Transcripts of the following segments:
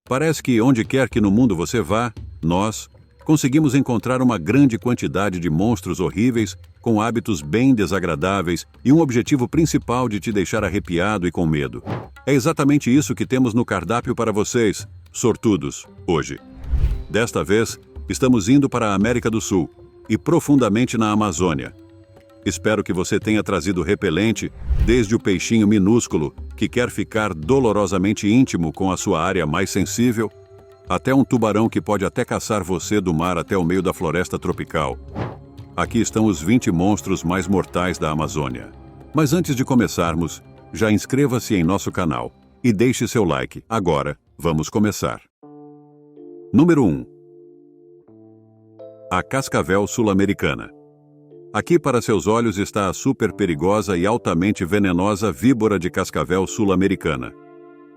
Parece que onde quer que no mundo você vá, nós conseguimos encontrar uma grande quantidade de monstros horríveis com hábitos bem desagradáveis e um objetivo principal de te deixar arrepiado e com medo. É exatamente isso que temos no cardápio para vocês, sortudos, hoje. Desta vez, estamos indo para a América do Sul e profundamente na Amazônia. Espero que você tenha trazido repelente, desde o peixinho minúsculo, que quer ficar dolorosamente íntimo com a sua área mais sensível, até um tubarão que pode até caçar você do mar até o meio da floresta tropical. Aqui estão os 20 monstros mais mortais da Amazônia. Mas antes de começarmos, já inscreva-se em nosso canal e deixe seu like. Agora, vamos começar. Número 1. A cascavel sul-americana. Aqui para seus olhos está a super perigosa e altamente venenosa víbora de cascavel sul-americana.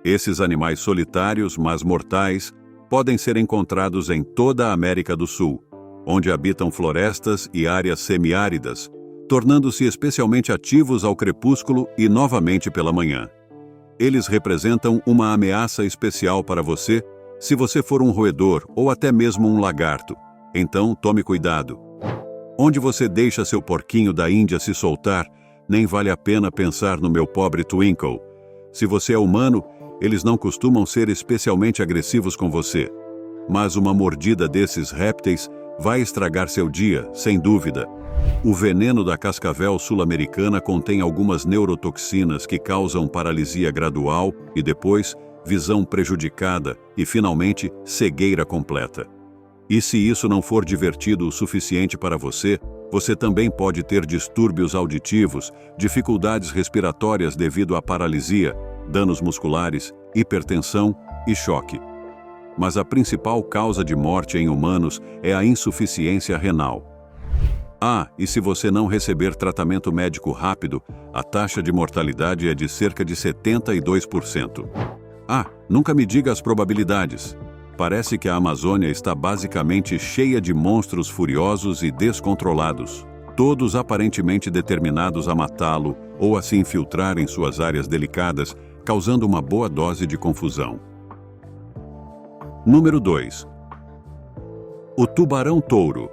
Esses animais solitários, mas mortais, podem ser encontrados em toda a América do Sul, onde habitam florestas e áreas semiáridas, tornando-se especialmente ativos ao crepúsculo e novamente pela manhã. Eles representam uma ameaça especial para você se você for um roedor ou até mesmo um lagarto. Então, tome cuidado. Onde você deixa seu porquinho da Índia se soltar, nem vale a pena pensar no meu pobre Twinkle. Se você é humano, eles não costumam ser especialmente agressivos com você. Mas uma mordida desses répteis vai estragar seu dia, sem dúvida. O veneno da cascavel sul-americana contém algumas neurotoxinas que causam paralisia gradual e depois visão prejudicada e, finalmente, cegueira completa. E se isso não for divertido o suficiente para você, você também pode ter distúrbios auditivos, dificuldades respiratórias devido à paralisia, danos musculares, hipertensão e choque. Mas a principal causa de morte em humanos é a insuficiência renal. E se você não receber tratamento médico rápido, a taxa de mortalidade é de cerca de 72%. Nunca me diga as probabilidades. Parece que a Amazônia está basicamente cheia de monstros furiosos e descontrolados, todos aparentemente determinados a matá-lo ou a se infiltrar em suas áreas delicadas, causando uma boa dose de confusão. Número 2. O tubarão-touro.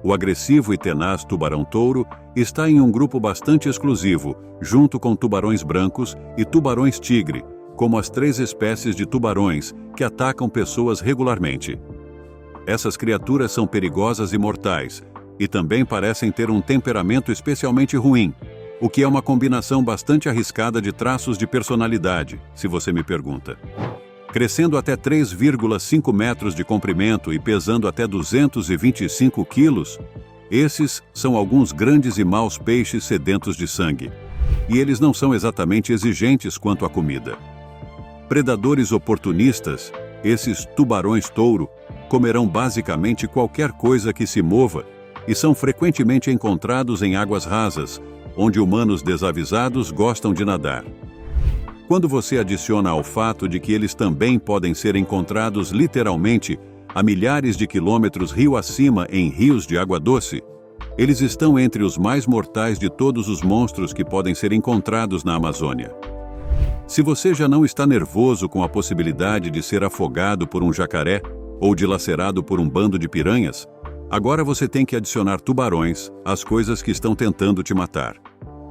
O agressivo e tenaz tubarão-touro está em um grupo bastante exclusivo, junto com tubarões brancos e tubarões-tigre, como as 3 espécies de tubarões que atacam pessoas regularmente. Essas criaturas são perigosas e mortais, e também parecem ter um temperamento especialmente ruim, o que é uma combinação bastante arriscada de traços de personalidade, se você me pergunta. Crescendo até 3,5 metros de comprimento e pesando até 225 quilos, esses são alguns grandes e maus peixes sedentos de sangue. E eles não são exatamente exigentes quanto à comida. Predadores oportunistas, esses tubarões-touro, comerão basicamente qualquer coisa que se mova e são frequentemente encontrados em águas rasas, onde humanos desavisados gostam de nadar. Quando você adiciona ao fato de que eles também podem ser encontrados literalmente a milhares de quilômetros rio acima em rios de água doce, eles estão entre os mais mortais de todos os monstros que podem ser encontrados na Amazônia. Se você já não está nervoso com a possibilidade de ser afogado por um jacaré ou dilacerado por um bando de piranhas, agora você tem que adicionar tubarões às coisas que estão tentando te matar.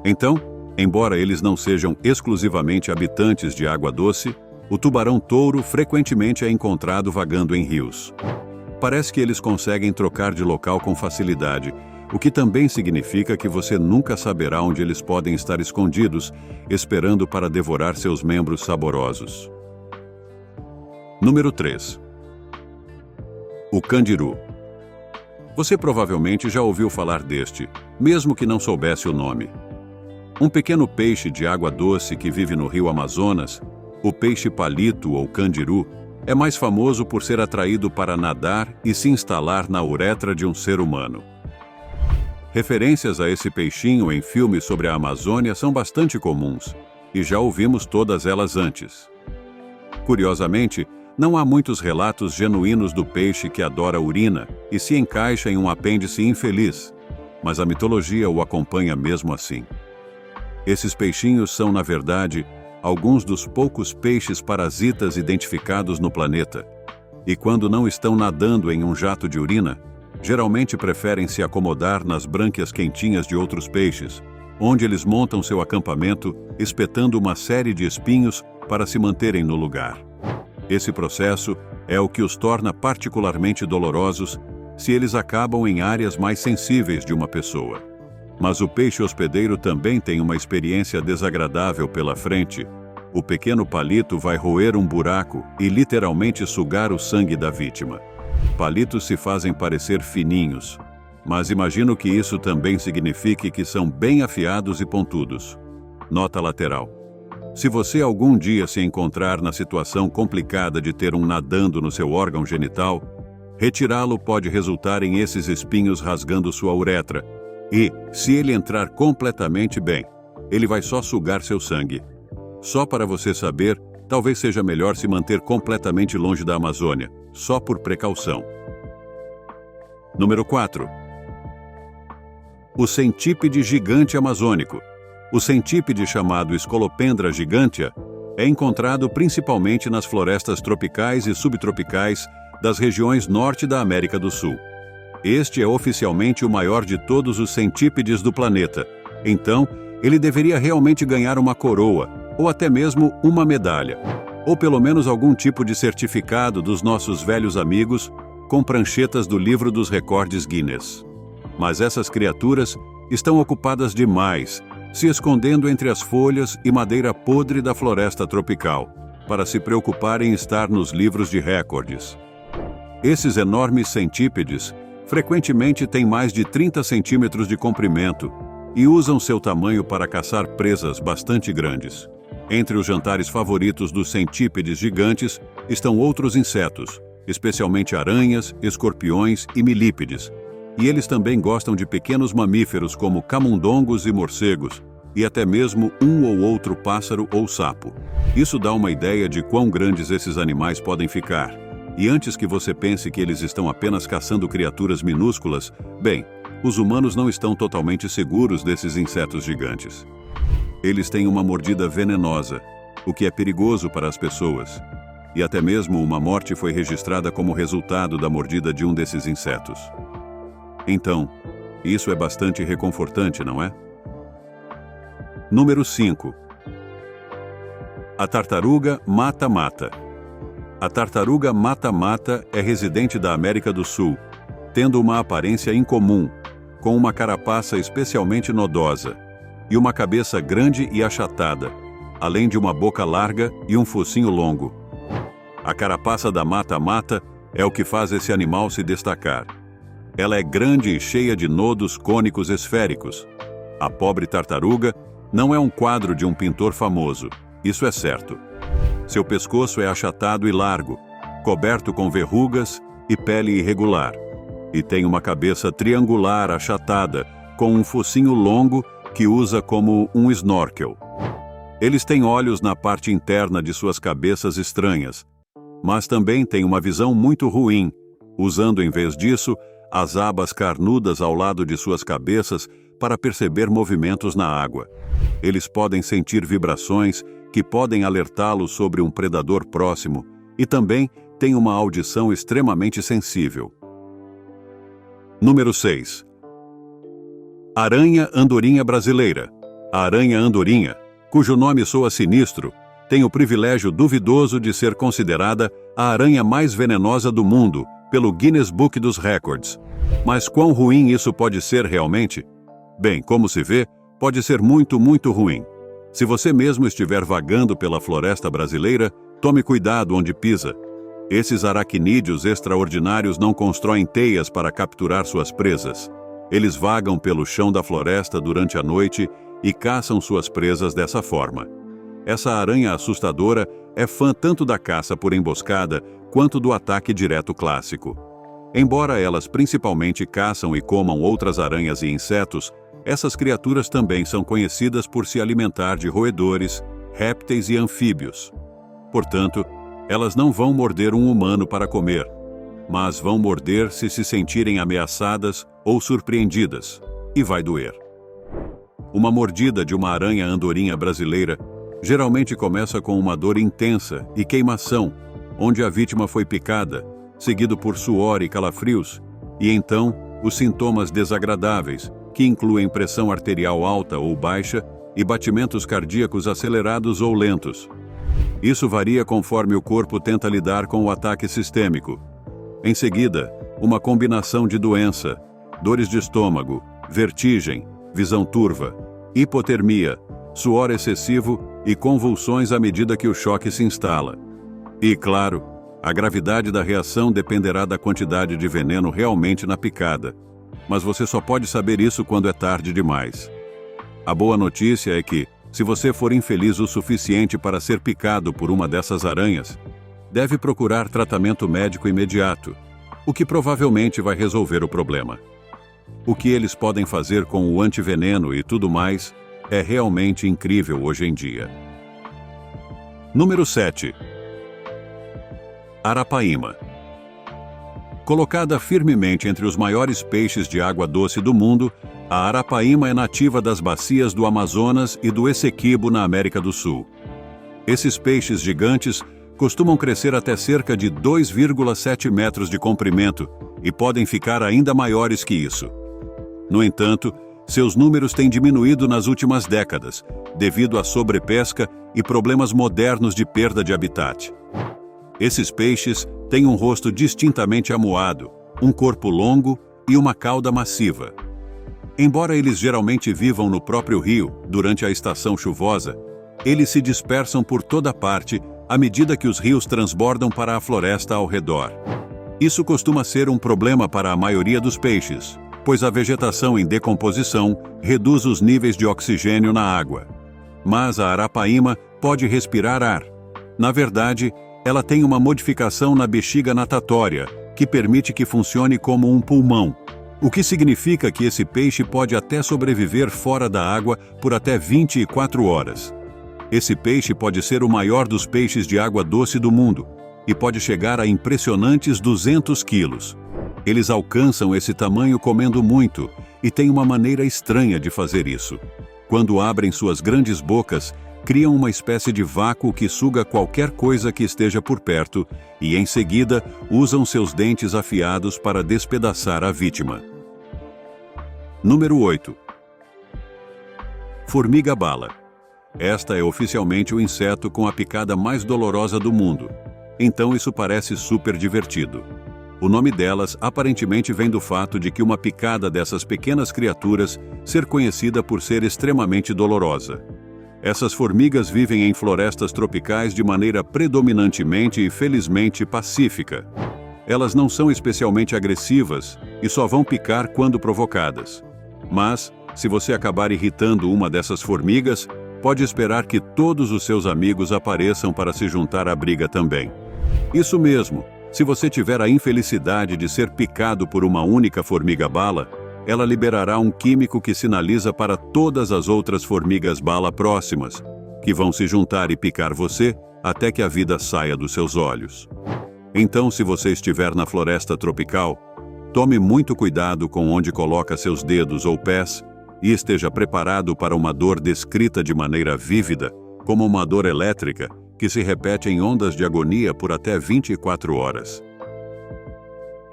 Então, embora eles não sejam exclusivamente habitantes de água doce, o tubarão-touro frequentemente é encontrado vagando em rios. Parece que eles conseguem trocar de local com facilidade, o que também significa que você nunca saberá onde eles podem estar escondidos, esperando para devorar seus membros saborosos. Número 3. O candiru. Você provavelmente já ouviu falar deste, mesmo que não soubesse o nome. Um pequeno peixe de água doce que vive no rio Amazonas, o peixe-palito ou candiru, é mais famoso por ser atraído para nadar e se instalar na uretra de um ser humano. Referências a esse peixinho em filmes sobre a Amazônia são bastante comuns, e já ouvimos todas elas antes. Curiosamente, não há muitos relatos genuínos do peixe que adora urina e se encaixa em um apêndice infeliz, mas a mitologia o acompanha mesmo assim. Esses peixinhos são, na verdade, alguns dos poucos peixes parasitas identificados no planeta. E quando não estão nadando em um jato de urina, geralmente preferem se acomodar nas brânquias quentinhas de outros peixes, onde eles montam seu acampamento, espetando uma série de espinhos para se manterem no lugar. Esse processo é o que os torna particularmente dolorosos se eles acabam em áreas mais sensíveis de uma pessoa. Mas o peixe hospedeiro também tem uma experiência desagradável pela frente. O pequeno palito vai roer um buraco e literalmente sugar o sangue da vítima. Palitos se fazem parecer fininhos, mas imagino que isso também signifique que são bem afiados e pontudos. Nota lateral. Se você algum dia se encontrar na situação complicada de ter um nadando no seu órgão genital, retirá-lo pode resultar em esses espinhos rasgando sua uretra. E, se ele entrar completamente bem, ele vai só sugar seu sangue. Só para você saber, talvez seja melhor se manter completamente longe da Amazônia, só por precaução. Número 4. O centípede gigante amazônico. O centípede, chamado Scolopendra gigantea, é encontrado principalmente nas florestas tropicais e subtropicais das regiões norte da América do Sul. Este é oficialmente o maior de todos os centípedes do planeta, então ele deveria realmente ganhar uma coroa, ou até mesmo uma medalha, ou pelo menos algum tipo de certificado dos nossos velhos amigos com pranchetas do livro dos recordes Guinness. Mas essas criaturas estão ocupadas demais, se escondendo entre as folhas e madeira podre da floresta tropical, para se preocupar em estar nos livros de recordes. Esses enormes centípedes frequentemente têm mais de 30 centímetros de comprimento e usam seu tamanho para caçar presas bastante grandes. Entre os jantares favoritos dos centípedes gigantes estão outros insetos, especialmente aranhas, escorpiões e milípedes, e eles também gostam de pequenos mamíferos como camundongos e morcegos, e até mesmo um ou outro pássaro ou sapo. Isso dá uma ideia de quão grandes esses animais podem ficar. E antes que você pense que eles estão apenas caçando criaturas minúsculas, bem, os humanos não estão totalmente seguros desses insetos gigantes. Eles têm uma mordida venenosa, o que é perigoso para as pessoas. E até mesmo uma morte foi registrada como resultado da mordida de um desses insetos. Então, isso é bastante reconfortante, não é? Número 5. A tartaruga mata-mata. A tartaruga mata-mata é residente da América do Sul, tendo uma aparência incomum, com uma carapaça especialmente nodosa e uma cabeça grande e achatada, além de uma boca larga e um focinho longo. A carapaça da mata-mata é o que faz esse animal se destacar. Ela é grande e cheia de nodos cônicos esféricos. A pobre tartaruga não é um quadro de um pintor famoso, isso é certo. Seu pescoço é achatado e largo, coberto com verrugas e pele irregular, e tem uma cabeça triangular achatada, com um focinho longo que usa como um snorkel. Eles têm olhos na parte interna de suas cabeças estranhas, mas também têm uma visão muito ruim, usando em vez disso as abas carnudas ao lado de suas cabeças para perceber movimentos na água. Eles podem sentir vibrações que podem alertá-los sobre um predador próximo e também têm uma audição extremamente sensível. Número 6. Aranha andorinha brasileira. A aranha andorinha, cujo nome soa sinistro, tem o privilégio duvidoso de ser considerada a aranha mais venenosa do mundo pelo Guinness Book dos Records. Mas quão ruim isso pode ser realmente? Bem, como se vê, pode ser muito, muito ruim. Se você mesmo estiver vagando pela floresta brasileira, tome cuidado onde pisa. Esses aracnídeos extraordinários não constroem teias para capturar suas presas. Eles vagam pelo chão da floresta durante a noite e caçam suas presas dessa forma. Essa aranha assustadora é fã tanto da caça por emboscada quanto do ataque direto clássico. Embora elas principalmente caçam e comam outras aranhas e insetos, essas criaturas também são conhecidas por se alimentar de roedores, répteis e anfíbios. Portanto, elas não vão morder um humano para comer, mas vão morder se sentirem ameaçadas ou surpreendidas, e vai doer. Uma mordida de uma aranha andorinha brasileira Geralmente começa com uma dor intensa e queimação, onde a vítima foi picada, seguido por suor e calafrios, e então os sintomas desagradáveis, que incluem pressão arterial alta ou baixa e batimentos cardíacos acelerados ou lentos. Isso varia conforme o corpo tenta lidar com o ataque sistêmico. Em seguida, uma combinação de doença, dores de estômago, vertigem, visão turva, hipotermia, suor excessivo e convulsões à medida que o choque se instala. E, claro, a gravidade da reação dependerá da quantidade de veneno realmente na picada, mas você só pode saber isso quando é tarde demais. A boa notícia é que, se você for infeliz o suficiente para ser picado por uma dessas aranhas, deve procurar tratamento médico imediato, o que provavelmente vai resolver o problema. O que eles podem fazer com o antiveneno e tudo mais é realmente incrível hoje em dia. Número 7. Arapaíma. Colocada firmemente entre os maiores peixes de água doce do mundo, a arapaíma é nativa das bacias do Amazonas e do Essequibo na América do Sul. Esses peixes gigantes costumam crescer até cerca de 2,7 metros de comprimento e podem ficar ainda maiores que isso. No entanto, seus números têm diminuído nas últimas décadas, devido à sobrepesca e problemas modernos de perda de habitat. Esses peixes têm um rosto distintamente amuado, um corpo longo e uma cauda massiva. Embora eles geralmente vivam no próprio rio, durante a estação chuvosa, eles se dispersam por toda parte à medida que os rios transbordam para a floresta ao redor. Isso costuma ser um problema para a maioria dos peixes, pois a vegetação em decomposição reduz os níveis de oxigênio na água. Mas a arapaíma pode respirar ar. Na verdade, ela tem uma modificação na bexiga natatória, que permite que funcione como um pulmão, o que significa que esse peixe pode até sobreviver fora da água por até 24 horas. Esse peixe pode ser o maior dos peixes de água doce do mundo e pode chegar a impressionantes 200 quilos. Eles alcançam esse tamanho comendo muito e têm uma maneira estranha de fazer isso. Quando abrem suas grandes bocas, criam uma espécie de vácuo que suga qualquer coisa que esteja por perto e, em seguida, usam seus dentes afiados para despedaçar a vítima. Número 8. Formiga-bala. Esta é oficialmente o inseto com a picada mais dolorosa do mundo, então isso parece super divertido. O nome delas aparentemente vem do fato de que uma picada dessas pequenas criaturas ser conhecida por ser extremamente dolorosa. Essas formigas vivem em florestas tropicais de maneira predominantemente e felizmente pacífica. Elas não são especialmente agressivas e só vão picar quando provocadas. Mas, se você acabar irritando uma dessas formigas, pode esperar que todos os seus amigos apareçam para se juntar à briga também. Isso mesmo, se você tiver a infelicidade de ser picado por uma única formiga-bala, ela liberará um químico que sinaliza para todas as outras formigas-bala próximas, que vão se juntar e picar você até que a vida saia dos seus olhos. Então, se você estiver na floresta tropical, tome muito cuidado com onde coloca seus dedos ou pés e esteja preparado para uma dor descrita de maneira vívida, como uma dor elétrica, que se repete em ondas de agonia por até 24 horas.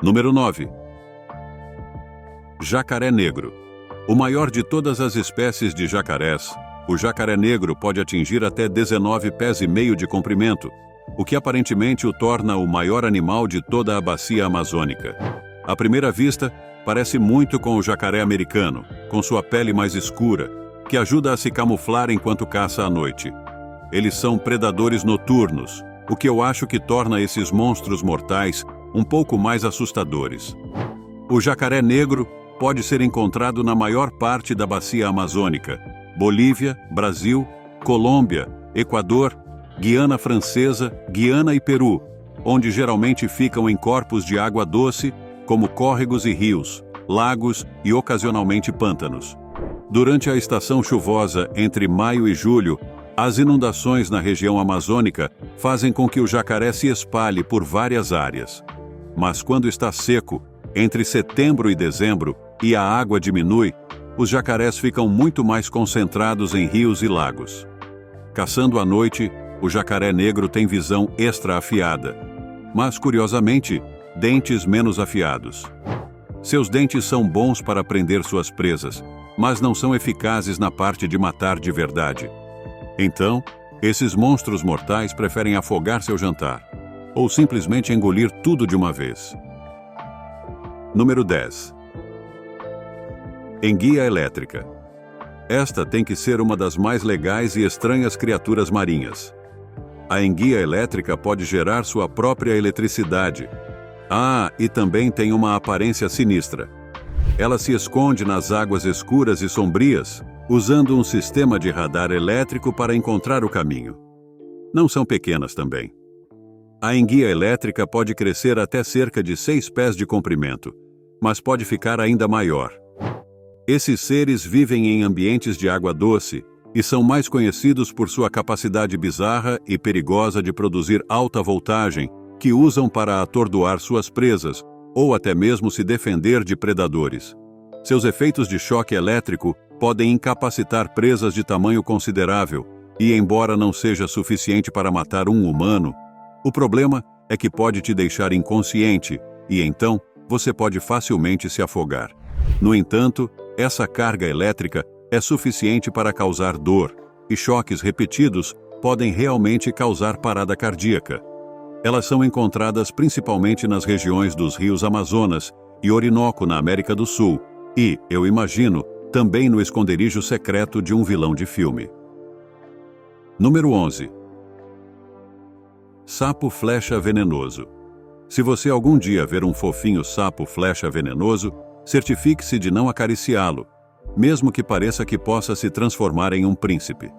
Número 9. Jacaré negro. O maior de todas as espécies de jacarés, o jacaré negro pode atingir até 19,5 pés de comprimento, o que aparentemente o torna o maior animal de toda a bacia amazônica. À primeira vista, parece muito com o jacaré americano, com sua pele mais escura, que ajuda a se camuflar enquanto caça à noite. Eles são predadores noturnos, o que eu acho que torna esses monstros mortais um pouco mais assustadores. O jacaré negro pode ser encontrado na maior parte da bacia amazônica: Bolívia, Brasil, Colômbia, Equador, Guiana Francesa, Guiana e Peru, onde geralmente ficam em corpos de água doce, como córregos e rios, lagos e ocasionalmente pântanos. Durante a estação chuvosa entre maio e julho, as inundações na região amazônica fazem com que o jacaré se espalhe por várias áreas. Mas quando está seco, entre setembro e dezembro, e a água diminui, os jacarés ficam muito mais concentrados em rios e lagos. Caçando à noite, o jacaré negro tem visão extra afiada, mas, curiosamente, dentes menos afiados. Seus dentes são bons para prender suas presas, mas não são eficazes na parte de matar de verdade. Então, esses monstros mortais preferem afogar seu jantar, ou simplesmente engolir tudo de uma vez. Número 10. Enguia elétrica. Esta tem que ser uma das mais legais e estranhas criaturas marinhas. A enguia elétrica pode gerar sua própria eletricidade. E também tem uma aparência sinistra. Ela se esconde nas águas escuras e sombrias, usando um sistema de radar elétrico para encontrar o caminho. Não são pequenas também. A enguia elétrica pode crescer até cerca de 6 pés de comprimento, mas pode ficar ainda maior. Esses seres vivem em ambientes de água doce e são mais conhecidos por sua capacidade bizarra e perigosa de produzir alta voltagem, que usam para atordoar suas presas, ou até mesmo se defender de predadores. Seus efeitos de choque elétrico podem incapacitar presas de tamanho considerável, e embora não seja suficiente para matar um humano, o problema é que pode te deixar inconsciente, e então você pode facilmente se afogar. No entanto, essa carga elétrica é suficiente para causar dor, e choques repetidos podem realmente causar parada cardíaca. Elas são encontradas principalmente nas regiões dos rios Amazonas e Orinoco na América do Sul e, eu imagino, também no esconderijo secreto de um vilão de filme. Número 11. Sapo flecha venenoso. Se você algum dia ver um fofinho sapo flecha venenoso, certifique-se de não acariciá-lo, mesmo que pareça que possa se transformar em um príncipe.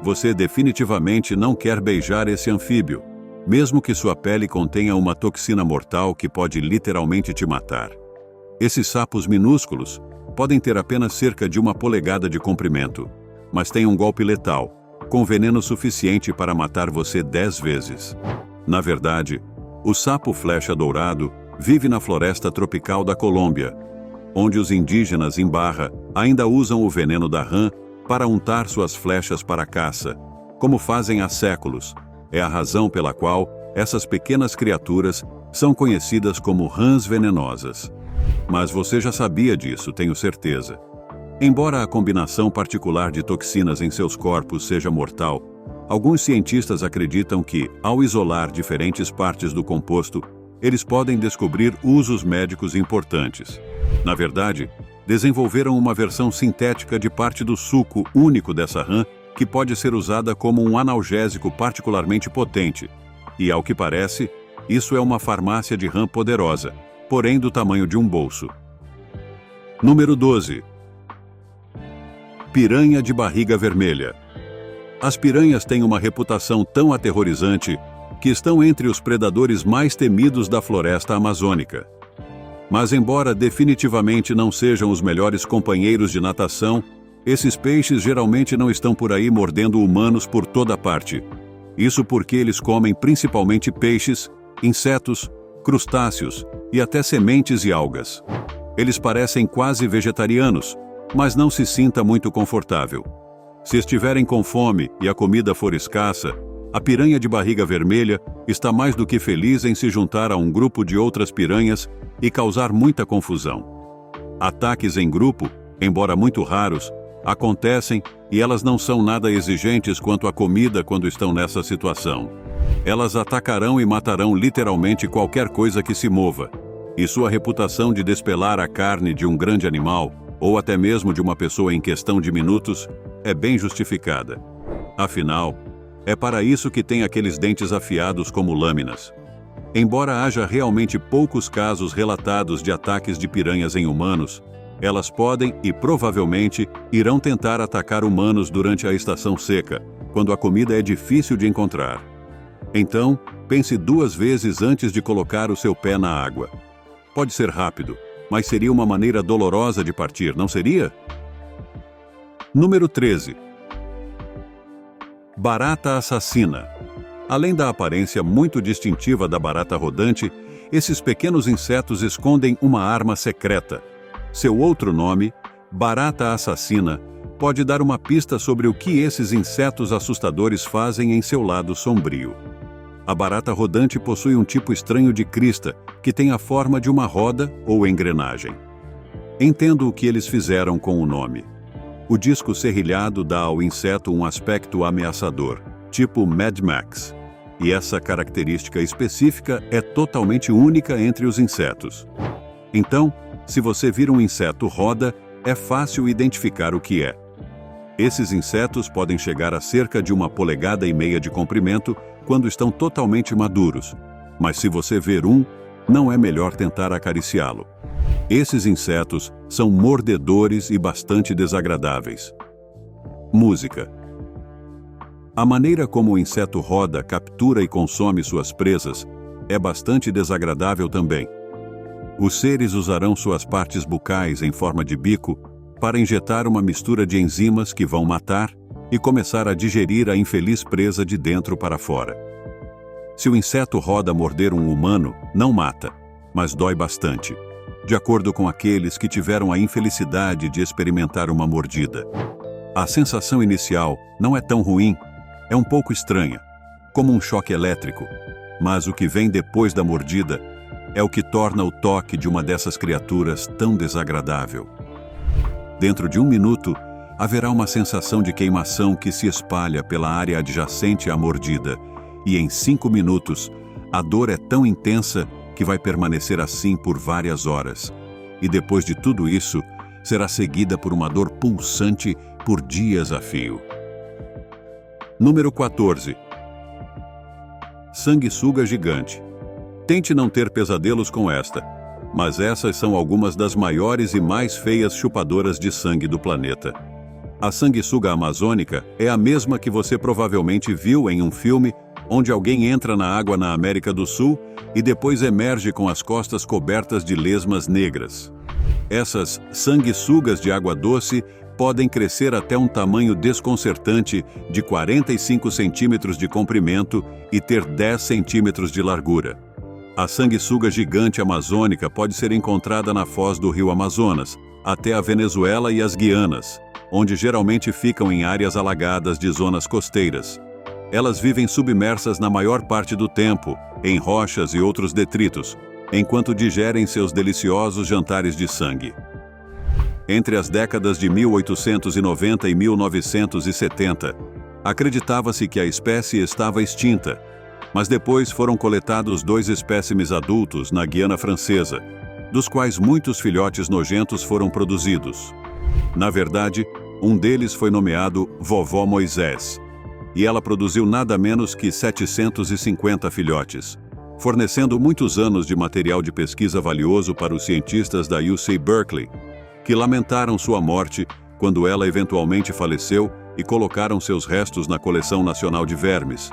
Você definitivamente não quer beijar esse anfíbio, mesmo que sua pele contenha uma toxina mortal que pode literalmente te matar. Esses sapos minúsculos podem ter apenas cerca de 1 polegada de comprimento, mas têm um golpe letal, com veneno suficiente para matar você 10 vezes. Na verdade, o sapo flecha dourado vive na floresta tropical da Colômbia, onde os indígenas em Barra ainda usam o veneno da rã para untar suas flechas para caça, como fazem há séculos. É a razão pela qual essas pequenas criaturas são conhecidas como rãs venenosas. Mas você já sabia disso, tenho certeza. Embora a combinação particular de toxinas em seus corpos seja mortal, alguns cientistas acreditam que, ao isolar diferentes partes do composto, eles podem descobrir usos médicos importantes. Na verdade, desenvolveram uma versão sintética de parte do suco único dessa rã que pode ser usada como um analgésico particularmente potente. E, ao que parece, isso é uma farmácia de rã poderosa, porém do tamanho de um bolso. Número 12. Piranha de barriga vermelha. As piranhas têm uma reputação tão aterrorizante que estão entre os predadores mais temidos da floresta amazônica. Mas embora definitivamente não sejam os melhores companheiros de natação, esses peixes geralmente não estão por aí mordendo humanos por toda parte. Isso porque eles comem principalmente peixes, insetos, crustáceos e até sementes e algas. Eles parecem quase vegetarianos, mas não se sinta muito confortável. Se estiverem com fome e a comida for escassa, a piranha de barriga vermelha está mais do que feliz em se juntar a um grupo de outras piranhas e causar muita confusão. Ataques em grupo, embora muito raros, acontecem e elas não são nada exigentes quanto à comida quando estão nessa situação. Elas atacarão e matarão literalmente qualquer coisa que se mova, e sua reputação de despelar a carne de um grande animal, ou até mesmo de uma pessoa em questão de minutos, é bem justificada. Afinal, é para isso que tem aqueles dentes afiados como lâminas. Embora haja realmente poucos casos relatados de ataques de piranhas em humanos, elas podem e provavelmente irão tentar atacar humanos durante a estação seca, quando a comida é difícil de encontrar. Então, pense 2 vezes antes de colocar o seu pé na água. Pode ser rápido, mas seria uma maneira dolorosa de partir, não seria? Número 13. Barata assassina. Além da aparência muito distintiva da barata rodante, esses pequenos insetos escondem uma arma secreta. Seu outro nome, barata assassina, pode dar uma pista sobre o que esses insetos assustadores fazem em seu lado sombrio. A barata rodante possui um tipo estranho de crista, que tem a forma de uma roda ou engrenagem. Entendo o que eles fizeram com o nome. O disco serrilhado dá ao inseto um aspecto ameaçador, tipo Mad Max. E essa característica específica é totalmente única entre os insetos. Então, se você vir um inseto roda, é fácil identificar o que é. Esses insetos podem chegar a cerca de 1,5 polegadas de comprimento quando estão totalmente maduros. Mas se você ver um, não é melhor tentar acariciá-lo. Esses insetos são mordedores e bastante desagradáveis. Música. A maneira como o inseto roda, captura e consome suas presas é bastante desagradável também. Os seres usarão suas partes bucais em forma de bico para injetar uma mistura de enzimas que vão matar e começar a digerir a infeliz presa de dentro para fora. Se o inseto roda morder um humano, não mata, mas dói bastante, de acordo com aqueles que tiveram a infelicidade de experimentar uma mordida. A sensação inicial não é tão ruim, é um pouco estranha, como um choque elétrico, mas o que vem depois da mordida é o que torna o toque de uma dessas criaturas tão desagradável. Dentro de 1 minuto, haverá uma sensação de queimação que se espalha pela área adjacente à mordida, e em 5 minutos, a dor é tão intensa que vai permanecer assim por várias horas. E depois de tudo isso, será seguida por uma dor pulsante por dias a fio. Número 14. Sanguessuga gigante. Tente não ter pesadelos com esta, mas essas são algumas das maiores e mais feias chupadoras de sangue do planeta. A sanguessuga amazônica é a mesma que você provavelmente viu em um filme onde alguém entra na água na América do Sul e depois emerge com as costas cobertas de lesmas negras. Essas sanguessugas de água doce podem crescer até um tamanho desconcertante de 45 centímetros de comprimento e ter 10 centímetros de largura. A sanguessuga gigante amazônica pode ser encontrada na foz do rio Amazonas, até a Venezuela e as Guianas, onde geralmente ficam em áreas alagadas de zonas costeiras. Elas vivem submersas na maior parte do tempo, em rochas e outros detritos, enquanto digerem seus deliciosos jantares de sangue. Entre as décadas de 1890 e 1970, acreditava-se que a espécie estava extinta, mas depois foram coletados 2 espécimes adultos na Guiana Francesa, dos quais muitos filhotes nojentos foram produzidos. Na verdade, um deles foi nomeado Vovó Moisés, e ela produziu nada menos que 750 filhotes, fornecendo muitos anos de material de pesquisa valioso para os cientistas da UC Berkeley, que lamentaram sua morte quando ela eventualmente faleceu e colocaram seus restos na Coleção Nacional de Vermes,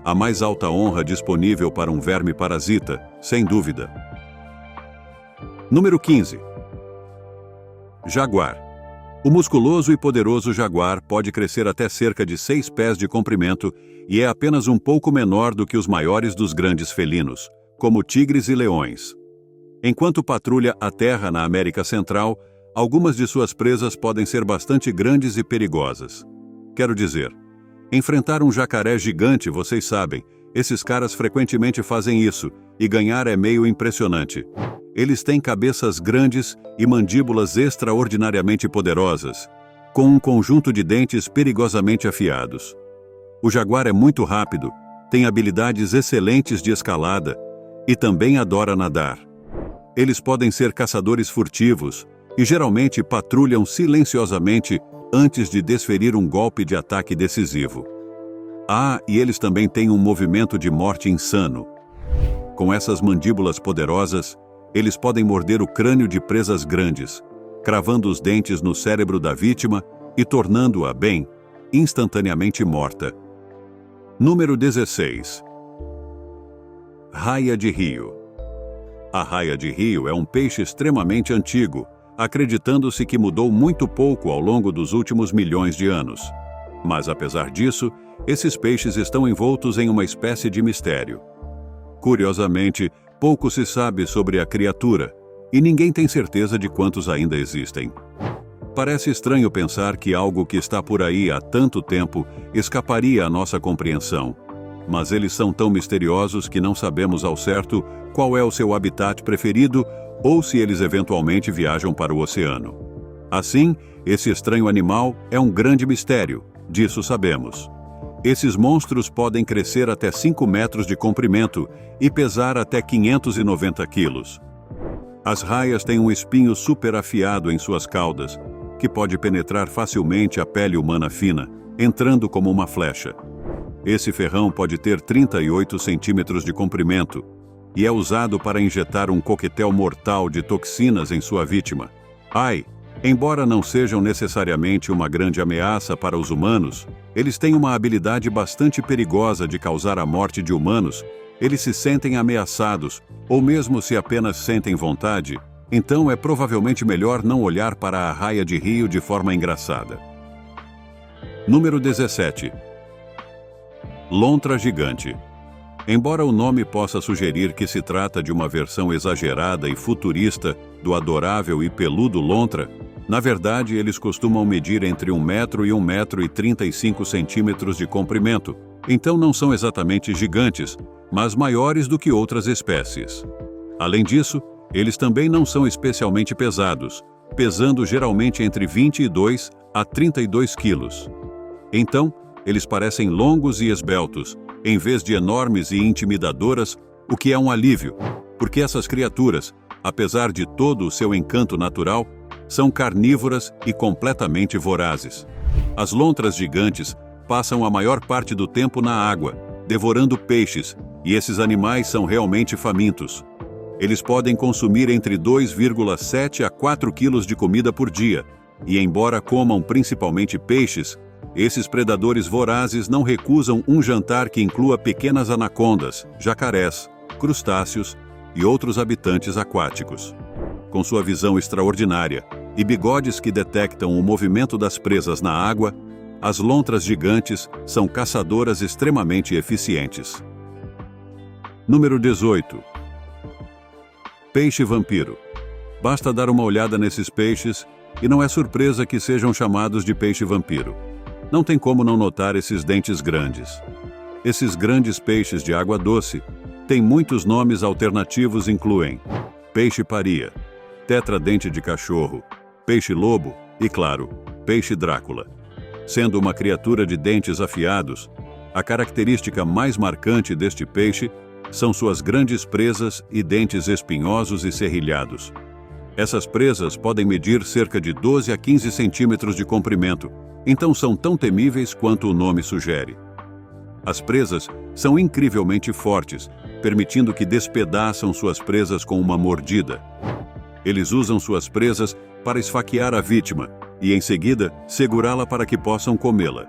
a mais alta honra disponível para um verme parasita, sem dúvida. Número 15. Jaguar. O musculoso e poderoso jaguar pode crescer até cerca de 6 pés de comprimento e é apenas um pouco menor do que os maiores dos grandes felinos, como tigres e leões. Enquanto patrulha a terra na América Central, algumas de suas presas podem ser bastante grandes e perigosas. Quero dizer, enfrentar um jacaré gigante, vocês sabem, esses caras frequentemente fazem isso, e ganhar é meio impressionante. Eles têm cabeças grandes e mandíbulas extraordinariamente poderosas, com um conjunto de dentes perigosamente afiados. O jaguar é muito rápido, tem habilidades excelentes de escalada e também adora nadar. Eles podem ser caçadores furtivos e geralmente patrulham silenciosamente antes de desferir um golpe de ataque decisivo. E eles também têm um movimento de morte insano. Com essas mandíbulas poderosas, eles podem morder o crânio de presas grandes, cravando os dentes no cérebro da vítima e tornando-a, instantaneamente morta. Número 16. Raia de rio. A raia de rio é um peixe extremamente antigo, acreditando-se que mudou muito pouco ao longo dos últimos milhões de anos. Mas, apesar disso, esses peixes estão envoltos em uma espécie de mistério. Curiosamente, pouco se sabe sobre a criatura, e ninguém tem certeza de quantos ainda existem. Parece estranho pensar que algo que está por aí há tanto tempo escaparia à nossa compreensão. Mas eles são tão misteriosos que não sabemos ao certo qual é o seu habitat preferido ou se eles eventualmente viajam para o oceano. Assim, esse estranho animal é um grande mistério, disso sabemos. Esses monstros podem crescer até 5 metros de comprimento e pesar até 590 quilos. As raias têm um espinho super afiado em suas caudas, que pode penetrar facilmente a pele humana fina, entrando como uma flecha. Esse ferrão pode ter 38 centímetros de comprimento e é usado para injetar um coquetel mortal de toxinas em sua vítima. Embora não sejam necessariamente uma grande ameaça para os humanos, eles têm uma habilidade bastante perigosa de causar a morte de humanos. Eles se sentem ameaçados, ou mesmo se apenas sentem vontade, então é provavelmente melhor não olhar para a raia de rio de forma engraçada. Número 17. Lontra gigante. Embora o nome possa sugerir que se trata de uma versão exagerada e futurista do adorável e peludo lontra, na verdade eles costumam medir entre 1 metro e 1,35 metros de comprimento, então não são exatamente gigantes, mas maiores do que outras espécies. Além disso, eles também não são especialmente pesados, pesando geralmente entre 22 a 32 quilos. Então, eles parecem longos e esbeltos, em vez de enormes e intimidadoras, o que é um alívio, porque essas criaturas, apesar de todo o seu encanto natural, são carnívoras e completamente vorazes. As lontras gigantes passam a maior parte do tempo na água, devorando peixes, e esses animais são realmente famintos. Eles podem consumir entre 2,7 a 4 quilos de comida por dia, e embora comam principalmente peixes, esses predadores vorazes não recusam um jantar que inclua pequenas anacondas, jacarés, crustáceos e outros habitantes aquáticos. Com sua visão extraordinária e bigodes que detectam o movimento das presas na água, as lontras gigantes são caçadoras extremamente eficientes. Número 18. Peixe vampiro. Basta dar uma olhada nesses peixes e não é surpresa que sejam chamados de peixe vampiro. Não tem como não notar esses dentes grandes. Esses grandes peixes de água doce têm muitos nomes alternativos, incluem peixe-paria, tetra-dente de cachorro, peixe-lobo e, claro, peixe-Drácula. Sendo uma criatura de dentes afiados, a característica mais marcante deste peixe são suas grandes presas e dentes espinhosos e serrilhados. Essas presas podem medir cerca de 12 a 15 centímetros de comprimento, então são tão temíveis quanto o nome sugere. As presas são incrivelmente fortes, permitindo que despedaçam suas presas com uma mordida. Eles usam suas presas para esfaquear a vítima e, em seguida, segurá-la para que possam comê-la.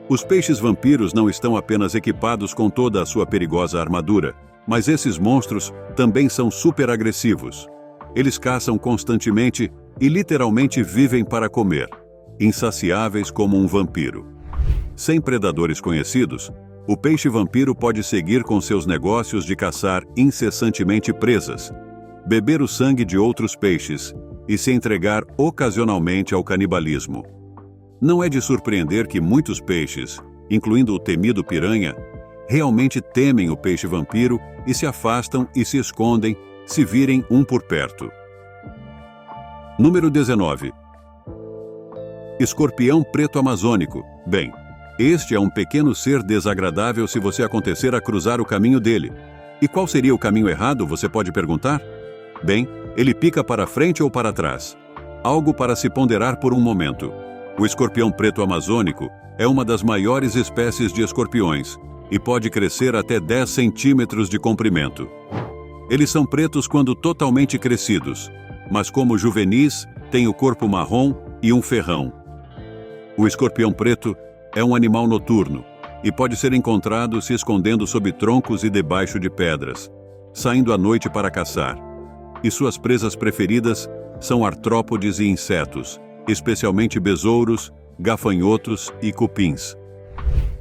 Os peixes vampiros não estão apenas equipados com toda a sua perigosa armadura, mas esses monstros também são super agressivos. Eles caçam constantemente e literalmente vivem para comer, insaciáveis como um vampiro. Sem predadores conhecidos, o peixe vampiro pode seguir com seus negócios de caçar incessantemente presas, beber o sangue de outros peixes e se entregar ocasionalmente ao canibalismo. Não é de surpreender que muitos peixes, incluindo o temido piranha, realmente temem o peixe vampiro e se afastam e se escondem se virem um por perto. Número 19. Escorpião preto amazônico. Bem, este é um pequeno ser desagradável se você acontecer a cruzar o caminho dele. E qual seria o caminho errado, você pode perguntar? Bem, ele pica para frente ou para trás. Algo para se ponderar por um momento. O escorpião preto amazônico é uma das maiores espécies de escorpiões e pode crescer até 10 centímetros de comprimento. Eles são pretos quando totalmente crescidos, mas como juvenis, têm o corpo marrom e um ferrão. O escorpião preto é um animal noturno e pode ser encontrado se escondendo sob troncos e debaixo de pedras, saindo à noite para caçar. E suas presas preferidas são artrópodes e insetos, especialmente besouros, gafanhotos e cupins.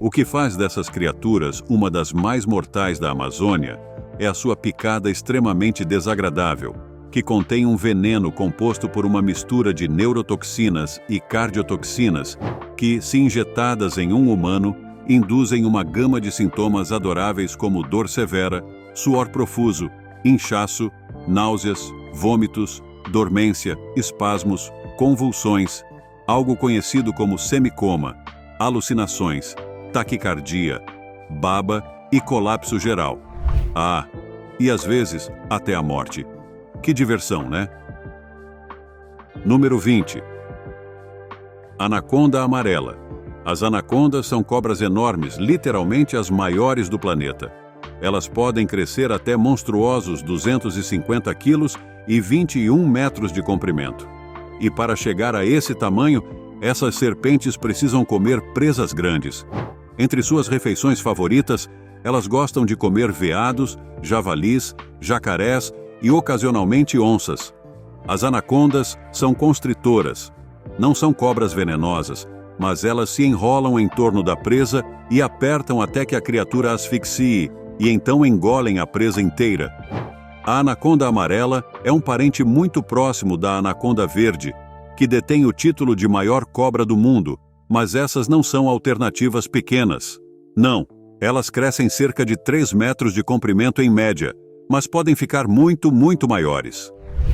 O que faz dessas criaturas uma das mais mortais da Amazônia é a sua picada extremamente desagradável, que contém um veneno composto por uma mistura de neurotoxinas e cardiotoxinas que, se injetadas em um humano, induzem uma gama de sintomas adoráveis como dor severa, suor profuso, inchaço, náuseas, vômitos, dormência, espasmos, convulsões, algo conhecido como semicoma, alucinações, taquicardia, baba e colapso geral. Ah, e às vezes até a morte. Que diversão, né? Número 20. Anaconda amarela. As anacondas são cobras enormes, literalmente as maiores do planeta. Elas podem crescer até monstruosos 250 quilos e 21 metros de comprimento. E para chegar a esse tamanho, essas serpentes precisam comer presas grandes. Entre suas refeições favoritas, elas gostam de comer veados, javalis, jacarés e ocasionalmente onças. As anacondas são constritoras. Não são cobras venenosas, mas elas se enrolam em torno da presa e apertam até que a criatura asfixie, e então engolem a presa inteira. A anaconda amarela é um parente muito próximo da anaconda verde, que detém o título de maior cobra do mundo, mas essas não são alternativas pequenas. Não, elas crescem cerca de 3 metros de comprimento em média, mas podem ficar muito, muito maiores.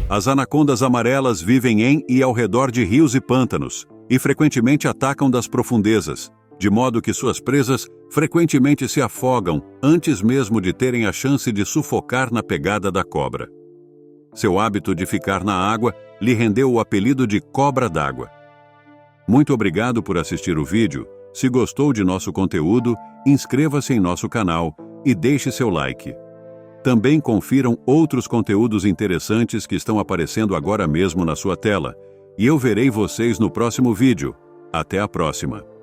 As anacondas amarelas vivem em e ao redor de rios e pântanos, e frequentemente atacam das profundezas, de modo que suas presas frequentemente se afogam antes mesmo de terem a chance de sufocar na pegada da cobra. Seu hábito de ficar na água lhe rendeu o apelido de cobra d'água. Muito obrigado por assistir o vídeo. Se gostou de nosso conteúdo, inscreva-se em nosso canal e deixe seu like. Também confiram outros conteúdos interessantes que estão aparecendo agora mesmo na sua tela. E eu verei vocês no próximo vídeo. Até a próxima!